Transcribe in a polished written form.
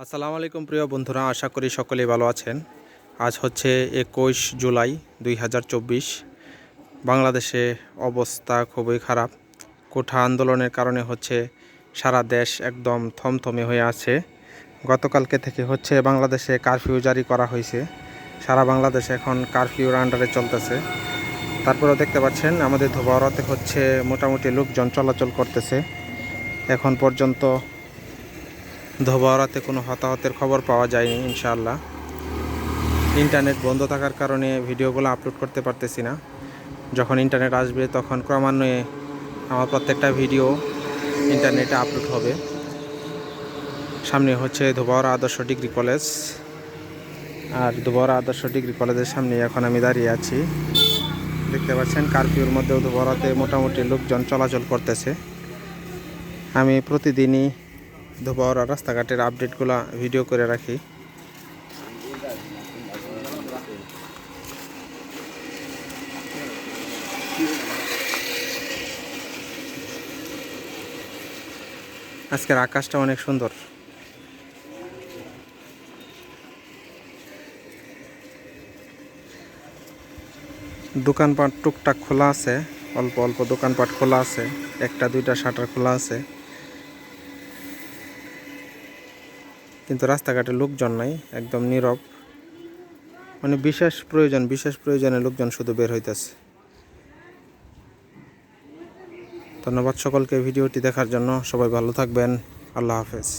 আসসালামু আলাইকুম প্রিয় বন্ধুরা, আশা করি সকলেই ভালো আছেন। আজ হচ্ছে 21 জুলাই 2024। বাংলাদেশে অবস্থা খুবই খারাপ। কোঠা আন্দোলনের কারণে হচ্ছে সারা দেশ একদম থমথমে হয়ে আছে। গতকালকে থেকে হচ্ছে বাংলাদেশে কারফিউ জারি করা হয়েছে। সারা বাংলাদেশে এখন কারফিউর আন্ডারে চলতেছে। তারপরেও দেখতে পাচ্ছেন আমাদের ধোবাউড়াতে হচ্ছে মোটামুটি লোকজন চলাচল করতেছে। এখন পর্যন্ত ধোবাউড়াতে কোনো হতাহতের খবর পাওয়া যায়নি ইনশাআল্লাহ। ইন্টারনেট বন্ধ থাকার কারণে ভিডিওগুলো আপলোড করতে পারতেছি না। যখন ইন্টারনেট আসবে তখন ক্রমান্বয়ে আমার প্রত্যেকটা ভিডিও ইন্টারনেটে আপলোড হবে। সামনে হচ্ছে ধোবাউড়া আদর্শ ডিগ্রি কলেজ, আর ধোবাউড়া আদর্শ ডিগ্রি কলেজের সামনে এখন আমি দাঁড়িয়ে আছি। দেখতে পাচ্ছেন কারফিউর মধ্যেও ধোবাউড়াতে মোটামুটি লোকজন চলাচল করতেছে। আমি প্রতিদিনই ধোবাউড়া রাস্তাঘাটের আপডেটগুলো ভিডিও করে রাখি। আজকের আকাশটা অনেক সুন্দর। দোকানপাট টুকটাক খোলা আছে, অল্প অল্প দোকানপাট খোলা আছে, একটা দুইটা শাটার খোলা আছে, কিন্তু রাস্তাঘাটে লোকজন নাই, একদম নীরব। মানে বিশেষ প্রয়োজনে লোকজন শুধু বের হইতেছে। ধন্যবাদ সকলকে ভিডিওটি দেখার জন্য। সবাই ভালো থাকবেন। আল্লাহ হাফেজ।